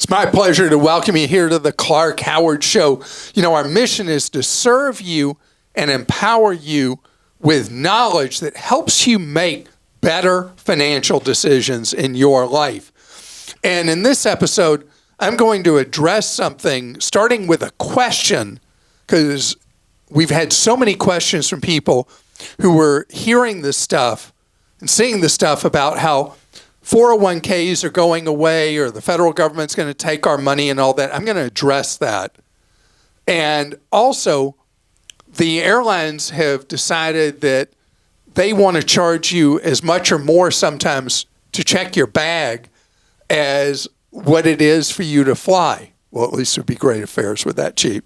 It's my pleasure to welcome you here to the Clark Howard Show. You know, our mission is to serve you and empower you with knowledge that helps you make better financial decisions in your life. And in this episode, I'm going to address something starting with a question, because we've had so many questions from people who were hearing this stuff and seeing this stuff about how 401ks are going away or the federal government's going to take our money and all that. I'm going to address that. And also, the airlines have decided that they want to charge you as much or more sometimes to check your bag as what it is for you to fly. Well, at least it would be great if fares were that cheap.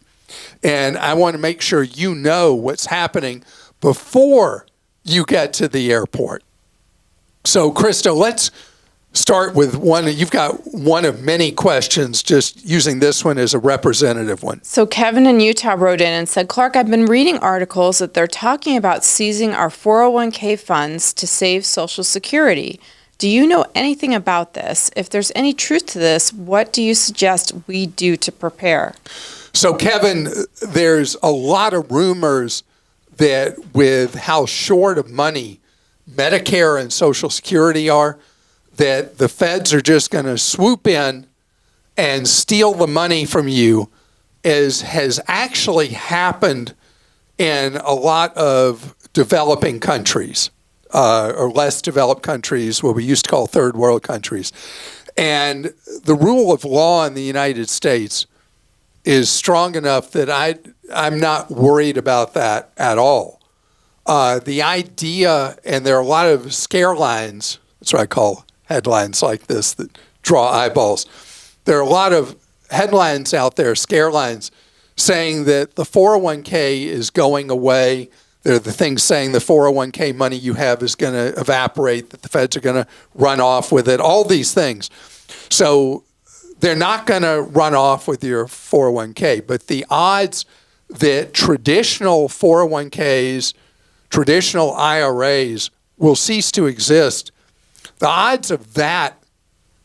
And I want to make sure you know what's happening before you get to the airport. So, Christa, let's start with one. You've got one of many questions, just using this one as a representative one. So Kevin in Utah wrote in and said, Clark, I've been reading articles that they're talking about seizing our 401k funds to save Social Security. Do you know anything about this? If there's any truth to this, what do you suggest we do to prepare? So, Kevin, there's a lot of rumors that with how short of money Medicare and Social Security are, that the feds are just going to swoop in and steal the money from you, as has actually happened in a lot of developing countries, or less developed countries, what we used to call third world countries. And the rule of law in the United States is strong enough that I'm not worried about that at all. The idea, and there are a lot of scare lines, that's what I call headlines like this that draw eyeballs. There are a lot of headlines out there, scare lines, saying that the 401k is going away. There are the things saying the 401k money you have is going to evaporate, that the feds are going to run off with it, all these things. So they're not going to run off with your 401k, but the odds that traditional 401ks, traditional IRAs will cease to exist, the odds of that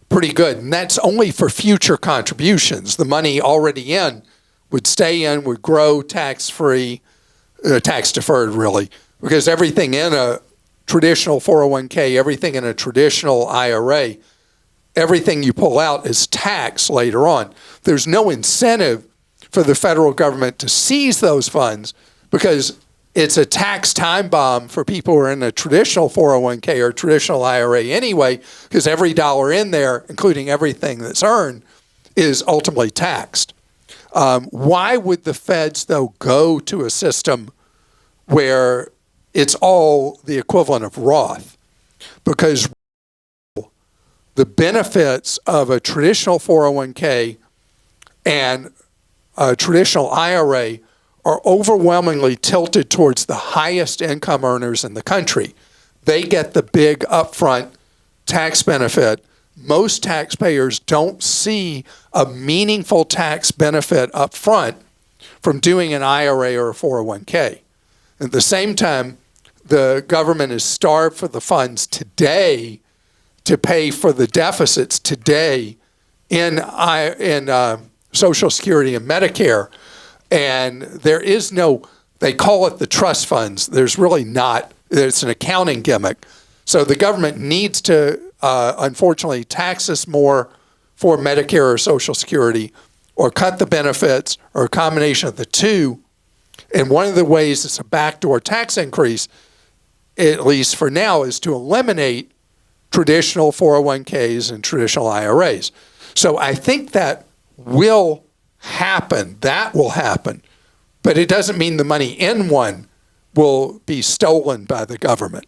pretty good. And that's only for future contributions. The money already in would stay in, would grow tax-free, tax-deferred really, because everything in a traditional 401k, everything in a traditional IRA, everything you pull out is taxed later on. There's no incentive for the federal government to seize those funds because it's a tax time bomb for people who are in a traditional 401k or traditional IRA anyway, because every dollar in there, including everything that's earned, is ultimately taxed. Why would the feds, though, go to a system where it's all the equivalent of Roth? Because the benefits of a traditional 401k and a traditional IRA are overwhelmingly tilted towards the highest income earners in the country. They get the big upfront tax benefit. Most taxpayers don't see a meaningful tax benefit up front from doing an IRA or a 401k. At the same time, the government is starved for the funds today to pay for the deficits today in Social Security and Medicare. And there is no, they call it the trust funds. There's really not, it's an accounting gimmick. So the government needs to, unfortunately, tax us more for Medicare or Social Security, or cut the benefits, or a combination of the two. And one of the ways it's a backdoor tax increase, at least for now, is to eliminate traditional 401ks and traditional IRAs. So I think that will happen. That will happen. But it doesn't mean the money in one will be stolen by the government.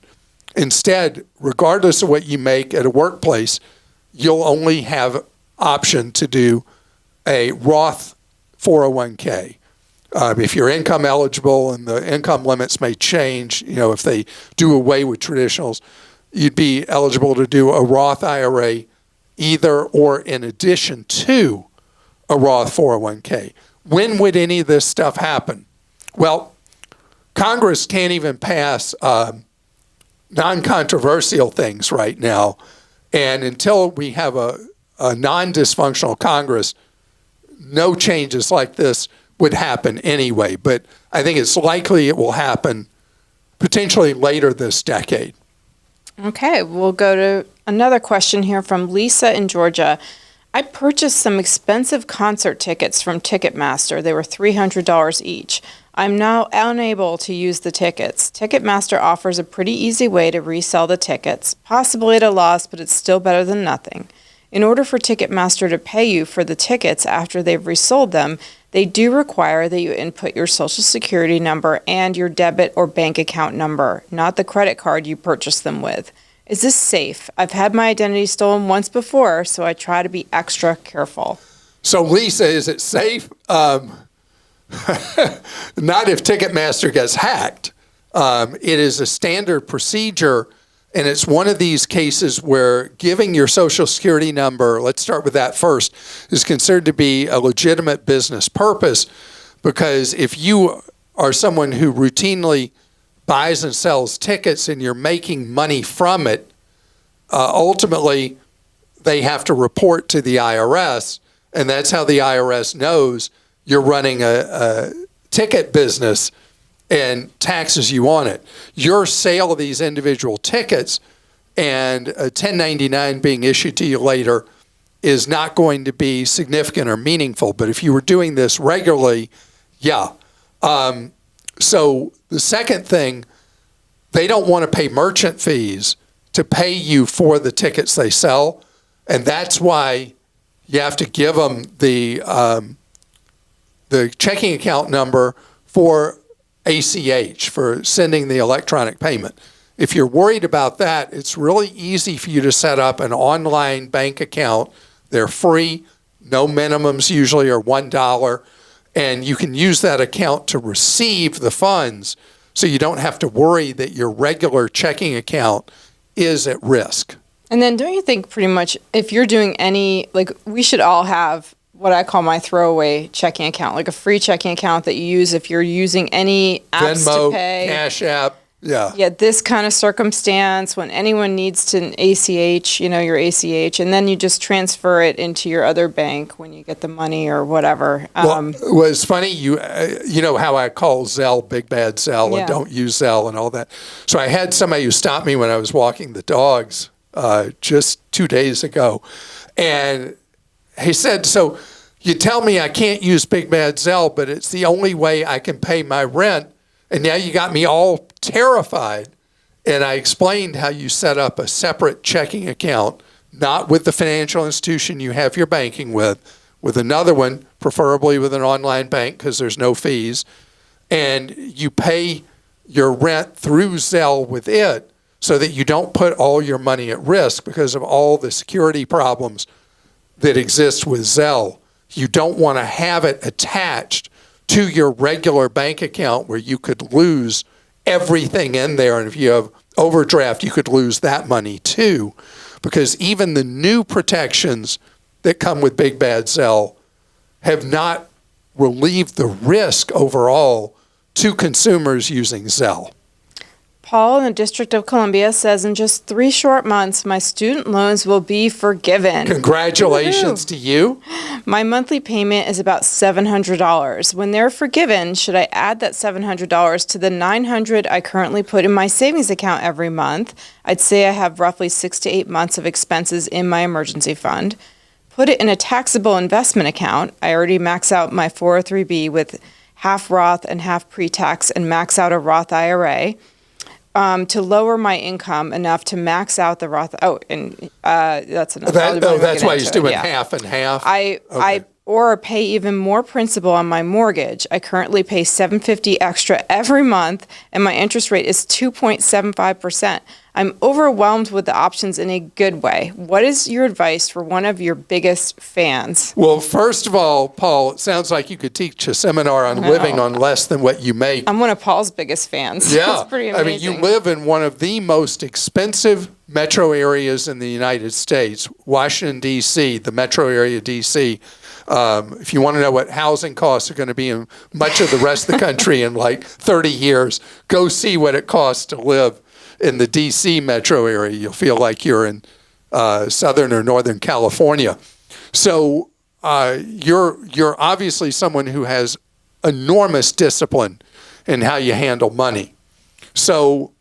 Instead, regardless of what you make at a workplace, you'll only have option to do a Roth 401k. If you're income eligible, and the income limits may change, if they do away with traditionals, you'd be eligible to do a Roth IRA either or in addition to a Roth 401k. When would any of this stuff happen? Well, Congress can't even pass non-controversial things right now. And until we have a a non-dysfunctional Congress, no changes like this would happen anyway. But I think it's likely it will happen potentially later this decade. Okay, we'll go to another question here from Lisa in Georgia. I purchased some expensive concert tickets from Ticketmaster. They were $300 each. I'm now unable to use the tickets. Ticketmaster offers a pretty easy way to resell the tickets, possibly at a loss, but it's still better than nothing. In order for Ticketmaster to pay you for the tickets after they've resold them, they do require that you input your Social Security number and your debit or bank account number, not the credit card you purchased them with. Is this safe? I've had my identity stolen once before, so I try to be extra careful. So, Lisa, is it safe? Not if Ticketmaster gets hacked. It is a standard procedure, and it's one of these cases where giving your Social Security number, let's start with that first, is considered to be a legitimate business purpose, because if you are someone who routinely buys and sells tickets and you're making money from it, ultimately they have to report to the IRS, and that's how the IRS knows you're running a ticket business and taxes you on it. Your sale of these individual tickets and a 1099 being issued to you later is not going to be significant or meaningful. But if you were doing this regularly, yeah. So the second thing, they don't want to pay merchant fees to pay you for the tickets they sell. And that's why you have to give them the checking account number for ACH, for sending the electronic payment. If you're worried about that, it's really easy for you to set up an online bank account. They're free, no minimums usually are $1, and you can use that account to receive the funds so you don't have to worry that your regular checking account is at risk. And then don't you think pretty much if you're doing any, like we should all have what I call my throwaway checking account, like a free checking account that you use if you're using any apps Venmo, to pay. Cash App, yeah. Yeah, this kind of circumstance when anyone needs to ACH, your ACH, and then you just transfer it into your other bank when you get the money or whatever. Well, it was funny, you know how I call Zelle Big Bad Zelle and don't use Zelle and all that. So I had somebody who stopped me when I was walking the dogs just 2 days ago, and he said, so you tell me I can't use Big Bad Zelle, but it's the only way I can pay my rent, and now you got me all terrified. And I explained how you set up a separate checking account, not with the financial institution you have your banking with another one, preferably with an online bank because there's no fees, and you pay your rent through Zelle with it so that you don't put all your money at risk because of all the security problems that exist with Zelle. You don't want to have it attached to your regular bank account where you could lose everything in there. And if you have overdraft, you could lose that money too, because even the new protections that come with Big Bad Zelle have not relieved the risk overall to consumers using Zelle. Paul in the District of Columbia says, in just 3 short months, my student loans will be forgiven. Congratulations to you. My monthly payment is about $700. When they're forgiven, should I add that $700 to the $900 I currently put in my savings account every month? I'd say I have roughly 6 to 8 months of expenses in my emergency fund. Put it in a taxable investment account. I already max out my 403B with half Roth and half pre-tax and max out a Roth IRA. To lower my income enough to max out the Roth. That's enough. That's why he's doing half and half. Or pay even more principal on my mortgage. I currently pay $750 extra every month, and my interest rate is 2.75%. I'm overwhelmed with the options in a good way. What is your advice for one of your biggest fans? Well, first of all, Paul, it sounds like you could teach a seminar on living on less than what you make. I'm one of Paul's biggest fans. Yeah. That's pretty amazing. I mean, you live in one of the most expensive metro areas in the United States, Washington, D.C., the metro area, D.C. If you want to know what housing costs are going to be in much of the rest of the country in like 30 years, go see what it costs to live in the D.C. metro area. You'll feel like you're in Southern or Northern California. So you're obviously someone who has enormous discipline in how you handle money. So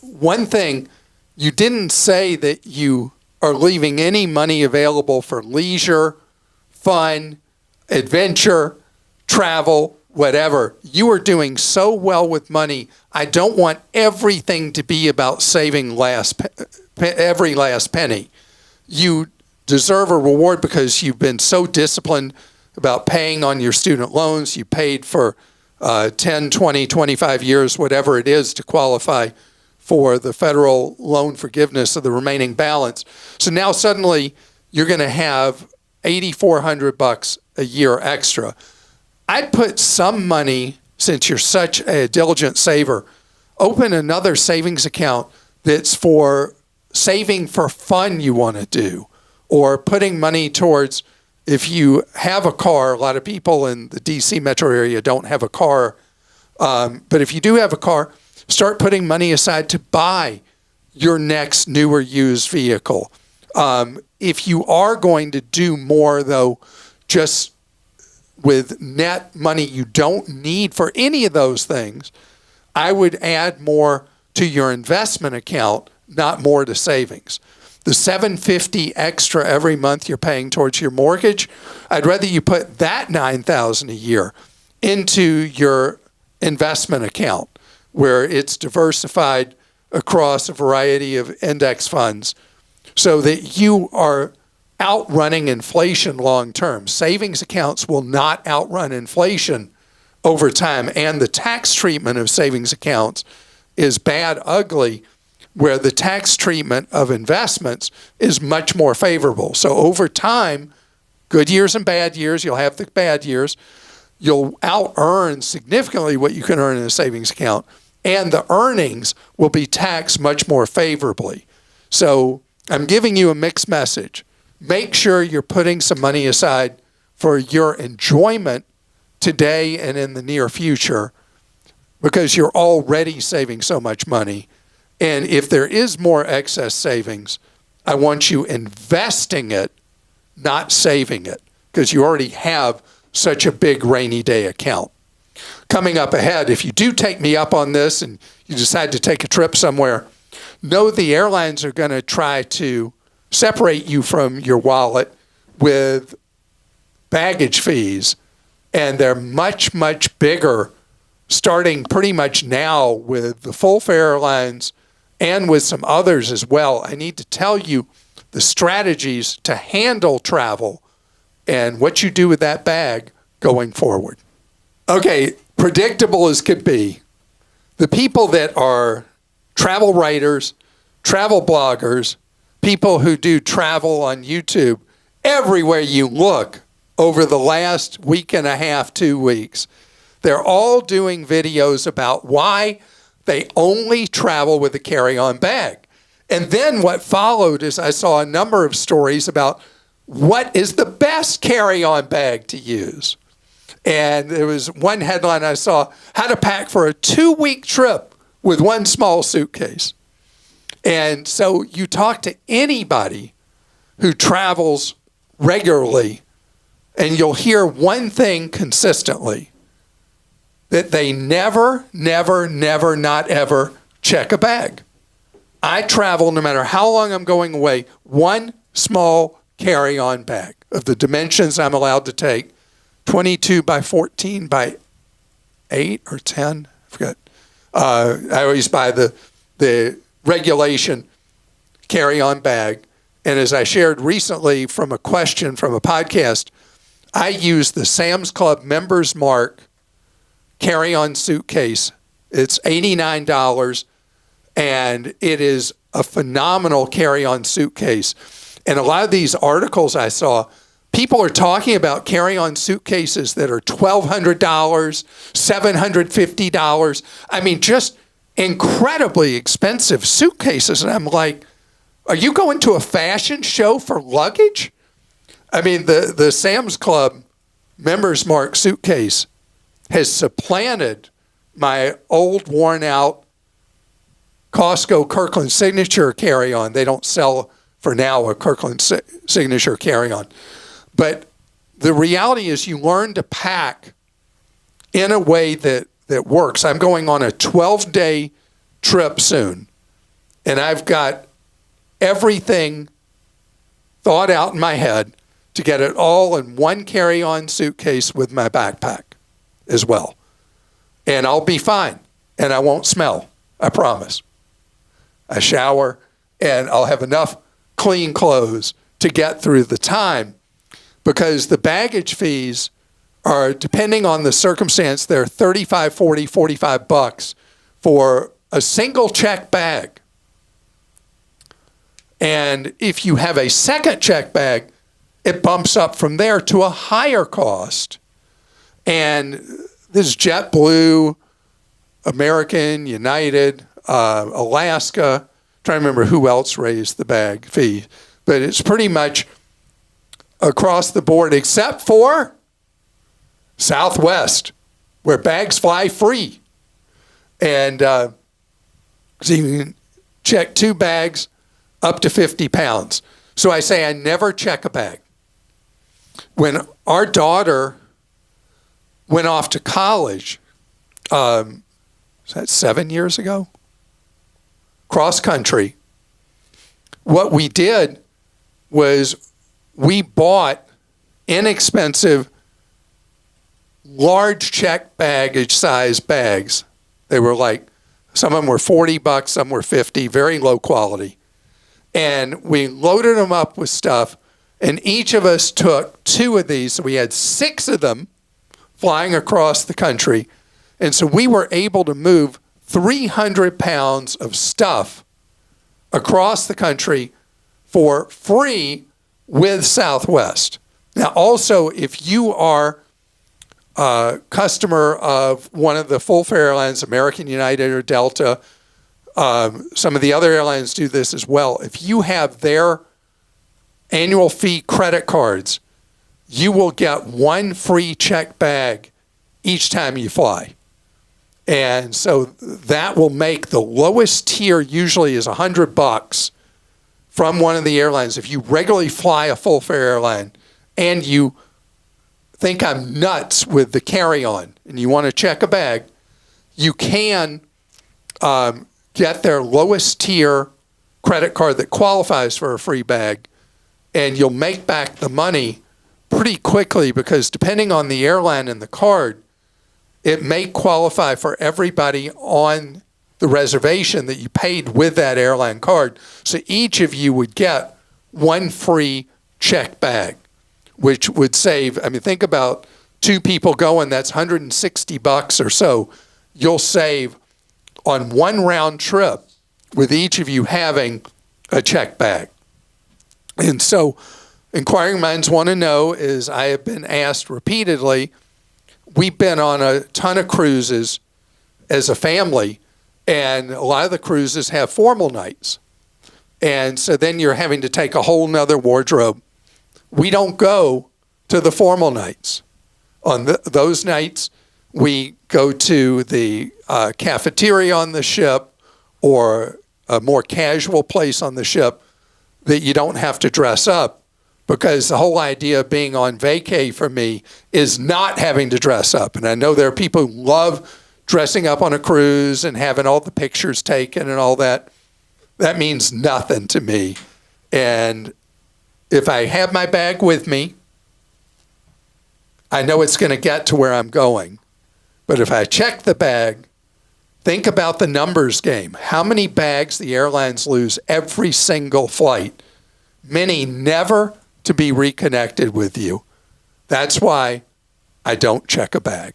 one thing, you didn't say that you are leaving any money available for leisure, fun, adventure, travel, whatever. You are doing so well with money. I don't want everything to be about saving every last penny. You deserve a reward because you've been so disciplined about paying on your student loans. You paid for 10, 20, 25 years, whatever it is, to qualify for the federal loan forgiveness of the remaining balance. So now suddenly you're going to have $8,400 a year extra. I'd put some money, since you're such a diligent saver, open another savings account that's for saving for fun you want to do, or putting money towards, if you have a car. A lot of people in the DC metro area don't have a car, but if you do have a car, start putting money aside to buy your next new or used vehicle. If you are going to do more, though, just with net money you don't need for any of those things, I would add more to your investment account, not more to savings. The $750 extra every month you're paying towards your mortgage, I'd rather you put that $9,000 a year into your investment account, where it's diversified across a variety of index funds, so that you are outrunning inflation long term. Savings accounts will not outrun inflation over time, and the tax treatment of savings accounts is bad ugly, where the tax treatment of investments is much more favorable. So over time, good years and bad years, you'll have the bad years, you'll out-earn significantly what you can earn in a savings account, and the earnings will be taxed much more favorably. So I'm giving you a mixed message. Make sure you're putting some money aside for your enjoyment today and in the near future, because you're already saving so much money. And if there is more excess savings, I want you investing it, not saving it, because you already have such a big rainy day account. Coming up ahead, if you do take me up on this and you decide to take a trip somewhere, know the airlines are going to try to separate you from your wallet with baggage fees, and they're much, much bigger, starting pretty much now with the full fare airlines and with some others as well. I need to tell you the strategies to handle travel and what you do with that bag going forward. Okay, predictable as could be. The people that are travel writers, travel bloggers, people who do travel on YouTube, everywhere you look over the last week and a half, 2 weeks, they're all doing videos about why they only travel with a carry-on bag. And then what followed is I saw a number of stories about what is the best carry-on bag to use. And there was one headline I saw, how to pack for a 2-week trip with one small suitcase. And so you talk to anybody who travels regularly, and you'll hear one thing consistently, that they never, not ever check a bag. I travel, no matter how long I'm going away, one small carry-on bag of the dimensions I'm allowed to take, 22 by 14 by 8 or 10, I forget. I always buy the regulation carry-on bag. And as I shared recently from a question from a podcast, I use the Sam's Club Members Mark carry-on suitcase. It's $89, and it is a phenomenal carry-on suitcase. And a lot of these articles I saw, people are talking about carry-on suitcases that are $1,200, $750. I mean, just incredibly expensive suitcases. And I'm like, are you going to a fashion show for luggage? I mean, the Sam's Club Members Mark suitcase has supplanted my old, worn-out Costco Kirkland Signature carry-on. They don't sell for now, a Kirkland signature carry-on. But the reality is you learn to pack in a way that works. I'm going on a 12-day trip soon, and I've got everything thought out in my head to get it all in one carry-on suitcase with my backpack as well. And I'll be fine, and I won't smell, I promise. I shower, and I'll have enough clean clothes to get through the time, because the baggage fees are, depending on the circumstance, they're $35, $40, $45 for a single check bag. And if you have a second check bag, it bumps up from there to a higher cost. And this is JetBlue, American, United, Alaska. I'm trying to remember who else raised the bag fee. But it's pretty much across the board, except for Southwest, where bags fly free. And so you can check 2 bags up to 50 pounds. So I say I never check a bag. When our daughter went off to college, was that 7 years ago? Cross country. What we did was we bought inexpensive, large check baggage size bags. They were like, some of them were $40, some were $50, very low quality. And we loaded them up with stuff, and each of us took 2 of these. So we had 6 of them flying across the country. And so we were able to move 300 pounds of stuff across the country for free with Southwest. Now, also, if you are a customer of one of the full fare airlines, American, United, or Delta, some of the other airlines do this as well. If you have their annual fee credit cards, you will get 1 free check bag each time you fly. And so that will make the lowest tier usually is $100 from one of the airlines. If you regularly fly a full fare airline and you think I'm nuts with the carry-on and you want to check a bag, you can get their lowest tier credit card that qualifies for a free bag, and you'll make back the money pretty quickly, because depending on the airline and the card, it may qualify for everybody on the reservation that you paid with that airline card. So each of you would get 1 free check bag, which would save, I mean, think about 2 people going, that's $160 or so. You'll save on 1 round trip with each of you having a check bag. And so inquiring minds want to know, is I have been asked repeatedly, we've been on a ton of cruises as a family, and a lot of the cruises have formal nights. And so then you're having to take a whole nother wardrobe. We don't go to the formal nights. On those nights, we go to the cafeteria on the ship, or a more casual place on the ship that you don't have to dress up, because the whole idea of being on vacay for me is not having to dress up. And I know there are people who love dressing up on a cruise and having all the pictures taken and all that. That means nothing to me. And if I have my bag with me, I know it's going to get to where I'm going. But if I check the bag, think about the numbers game. How many bags the airlines lose every single flight? Many never to be reconnected with you. That's why I don't check a bag.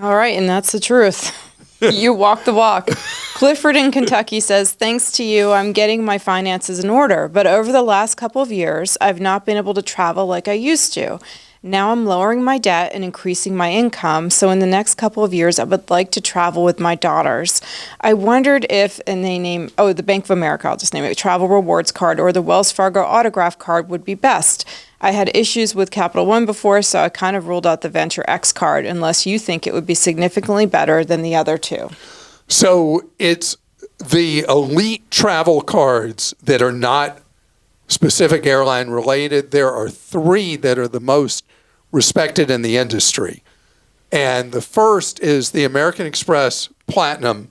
All right, and that's the truth. You walk the walk. Clifford in Kentucky says, thanks to you, I'm getting my finances in order. But over the last couple of years, I've not been able to travel like I used to. Now I'm lowering my debt and increasing my income. So in the next couple of years, I would like to travel with my daughters. I wondered if, and they name, the Bank of America, I'll just name it, Travel Rewards Card or the Wells Fargo Autograph Card would be best. I had issues with Capital One before, so I kind of ruled out the Venture X card, unless you think it would be significantly better than the other 2. So it's The elite travel cards that are not specific airline related, there are 3 that are the most respected in the industry. And the first is the American Express Platinum,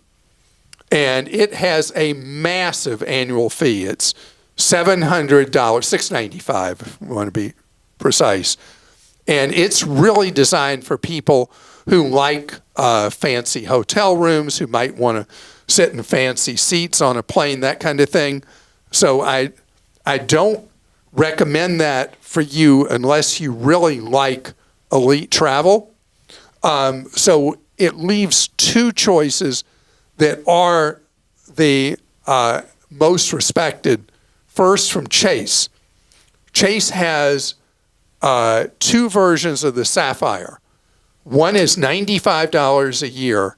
and it has a massive annual fee. It's $700, $695 if we want to be precise. And it's really designed for people who like fancy hotel rooms, who might want to sit in fancy seats on a plane, that kind of thing. So I don't recommend that for you unless you really like elite travel. So it leaves 2 choices that are the most respected. First, from Chase. Chase has 2 versions of the Sapphire. One is $95 a year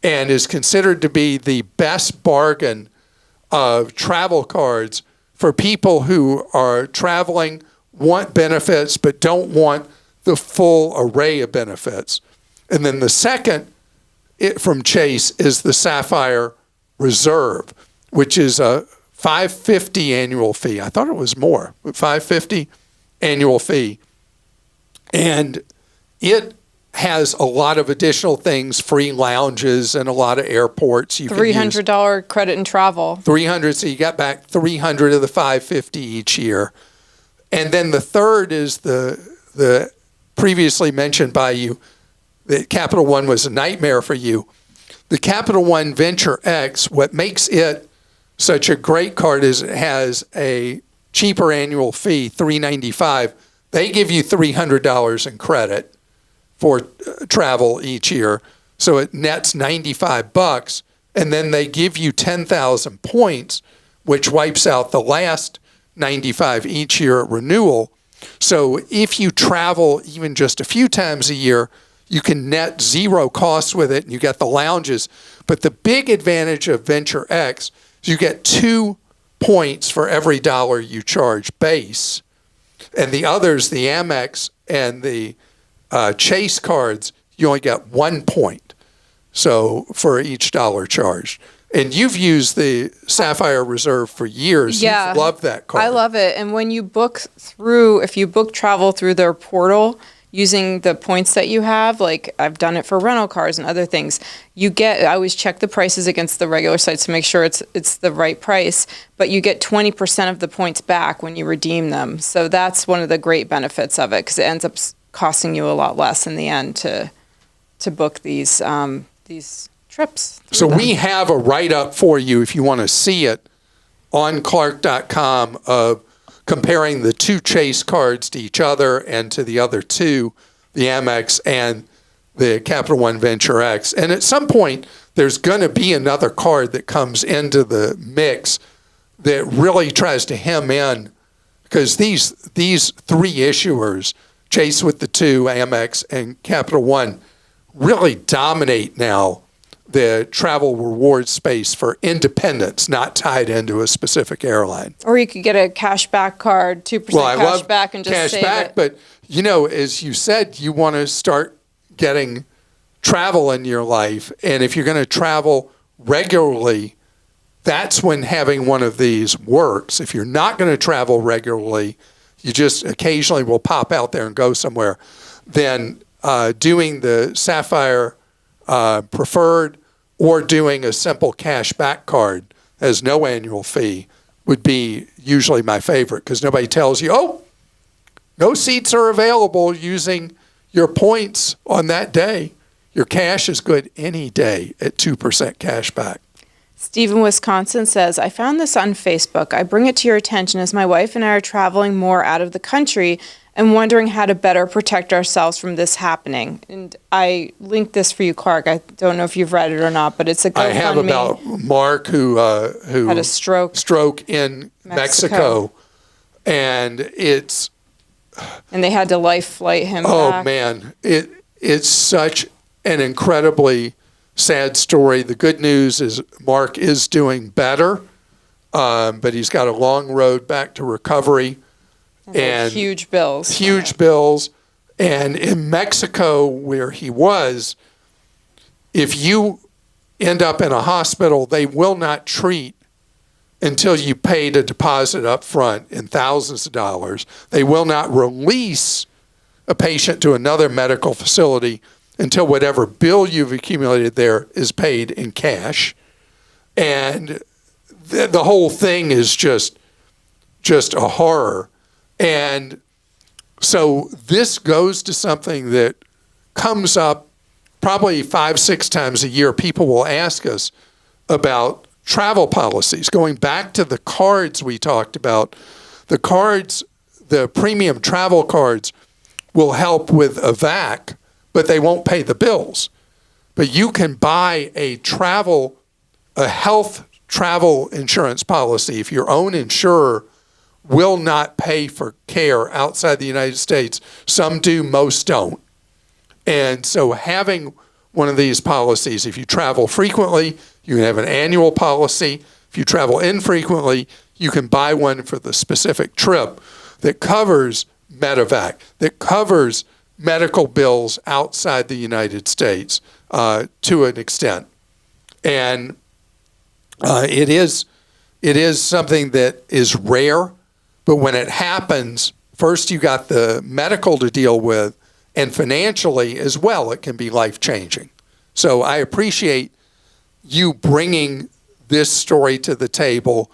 and is considered to be the best bargain of travel cards for people who are traveling, want benefits, but don't want the full array of benefits. And then the second from Chase is the Sapphire Reserve, which is a $550 annual fee. I thought it was more, but $550 annual fee. And it has a lot of additional things, free lounges and a lot of airports. You $300 credit and travel. $300, so you got back $300 of the $550 each year. And then the third is the previously mentioned by you, the Capital One was a nightmare for you. The Capital One Venture X, what makes it such a great card is it has a cheaper annual fee, $395. They give you $300 in credit for travel each year, so it nets $95, and then they give you 10,000 points, which wipes out the last 95 each year at renewal. So if you travel even just a few times a year, you can net 0 costs with it, and you get the lounges. But the big advantage of Venture X is you get 2 points for every dollar you charge base, and the others, the Amex and the Chase cards, you only get 1 point. So for each dollar charged. And you've used the Sapphire Reserve for years. Yeah. You've loved that card. I love it. And when you if you book travel through their portal using the points that you have, like I've done it for rental cars and other things, I always check the prices against the regular sites to make sure it's the right price, but you get 20% of the points back when you redeem them. So that's one of the great benefits of it, because it ends up costing you a lot less in the end to book these trips. So we have a write-up for you if you want to see it on Clark.com of comparing the 2 Chase cards to each other and to the other 2, the Amex and the Capital One Venture X. And at some point, there's going to be another card that comes into the mix that really tries to hem in, because these 3 issuers, Chase with the 2, Amex, and Capital One, really dominate now the travel reward space for independents, not tied into a specific airline. Or you could get a cashback card, 2% cash back, and just save it. But, as you said, you want to start getting travel in your life. And if you're going to travel regularly, that's when having one of these works. If you're not going to travel regularly, you just occasionally will pop out there and go somewhere, then doing the Sapphire Preferred or doing a simple cash back card has no annual fee would be usually my favorite, because nobody tells you, no seats are available using your points on that day. Your cash is good any day at 2% cash back. Steve in Wisconsin says, I found this on Facebook. I bring it to your attention as my wife and I are traveling more out of the country and wondering how to better protect ourselves from this happening. And I linked this for you, Clark. I don't know if you've read it or not, but it's a GoFundMe. I have about Mark who had a stroke in Mexico. And they had to life flight him back. Oh, man. It's such an incredibly sad story. The good news is Mark is doing better, but he's got a long road back to recovery. And huge bills. Huge bills. And in Mexico, where he was, if you end up in a hospital, they will not treat until you paid a deposit up front in thousands of dollars. They will not release a patient to another medical facility until whatever bill you've accumulated there is paid in cash. And the whole thing is just a horror. And so this goes to something that comes up probably 5-6 times a year. People will ask us about travel policies. Going back to the cards we talked about, the cards, the premium travel cards will help with a VAC, but they won't pay the bills. But you can buy a health travel insurance policy if your own insurer will not pay for care outside the United States. Some do, most don't. And so having one of these policies, if you travel frequently, you can have an annual policy. If you travel infrequently, you can buy one for the specific trip that covers medevac, that covers medical bills outside the United States to an extent. And it is something that is rare, but when it happens, first you got the medical to deal with, and financially as well, it can be life-changing. So I appreciate you bringing this story to the table.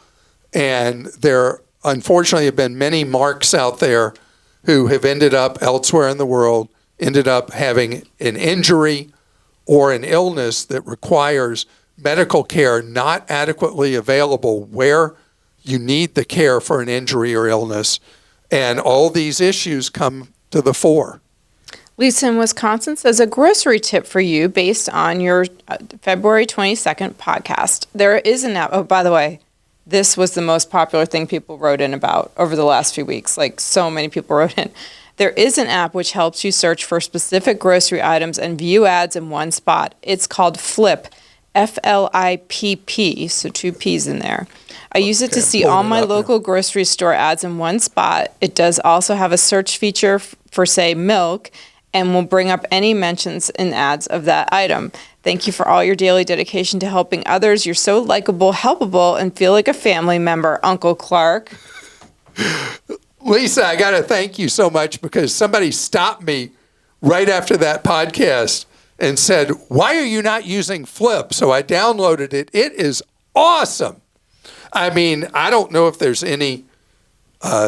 And there, unfortunately, have been many Marks out there who have ended up elsewhere in the world, ended up having an injury or an illness that requires medical care not adequately available where you need the care for an injury or illness. And all these issues come to the fore. Lisa in Wisconsin says a grocery tip for you based on your February 22nd podcast. There is an app. Oh, by the way, this was the most popular thing people wrote in about over the last few weeks. Like, so many people wrote in. There is an app which helps you search for specific grocery items and view ads in one spot. It's called FLIPP, FLIPP, so 2 P's in there. I use it to see all my local grocery store ads in one spot. It does also have a search feature for, say, milk, and will bring up any mentions in ads of that item. Thank you for all your daily dedication to helping others. You're so likable, helpable, and feel like a family member, Uncle Clark. Lisa, I got to thank you so much because somebody stopped me right after that podcast and said, why are you not using FLIPP? So I downloaded it. It is awesome. I mean, I don't know if there's any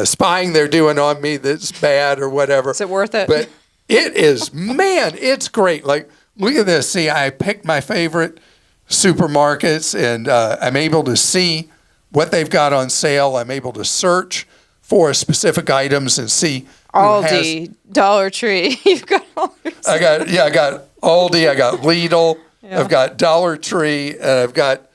spying they're doing on me that's bad or whatever. Is it worth it? But it is, man, it's great. Like, look at this. See, I picked my favorite supermarkets, and I'm able to see what they've got on sale. I'm able to search for specific items and see Aldi, Dollar Tree. You've got all your I got Aldi, I got Lidl, Yeah. I've got Dollar Tree, and I've got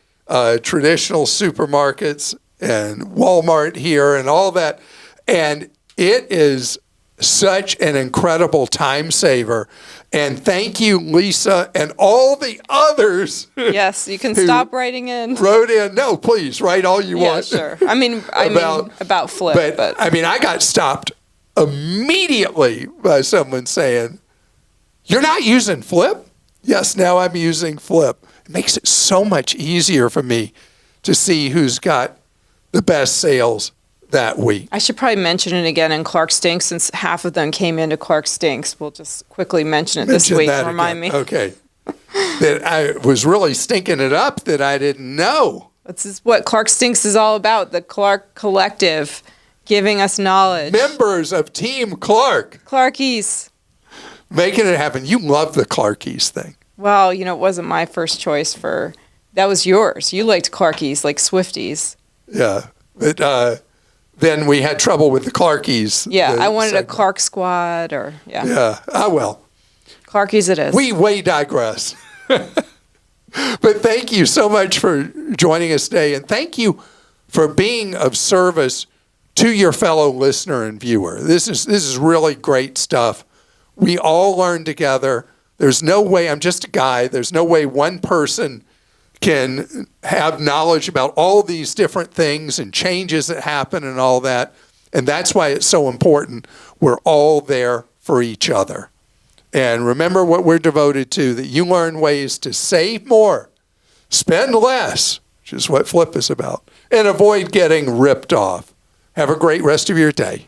traditional supermarkets and Walmart here and all that. And it is such an incredible time saver. And thank you, Lisa, and all the others. Yes, you can stop writing in. Wrote in. No, please, write all you Yeah, want. sure. I mean about FLIPP, but I mean, I got stopped immediately by someone saying, "You're not using FLIPP?" Yes, now I'm using FLIPP. It makes it so much easier for me to see who's got the best sales that week. I should probably mention it again in Clark Stinks, since half of them came into Clark Stinks. We'll just quickly mention it this week. Remind me. Okay. That I was really stinking it up that I didn't know. This is what Clark Stinks is all about, the Clark Collective, giving us knowledge. Members of Team Clark. Clarkies. Making it happen. You love the Clarkies thing. Well, it wasn't my first choice that was yours. You liked Clarkies, like Swifties. Yeah. But then we had trouble with the Clarkies. Yeah, I wanted a Clark Squad yeah. Yeah. Well. Clarkies it is. We way digress. But thank you so much for joining us today. And thank you for being of service to your fellow listener and viewer. This is really great stuff. We all learn together. There's no way, I'm just a guy, there's no way one person can have knowledge about all these different things and changes that happen and all that. And that's why it's so important. We're all there for each other. And remember what we're devoted to, that you learn ways to save more spend less, which is what FLIPP is about, and avoid getting ripped off. Have a great rest of your day.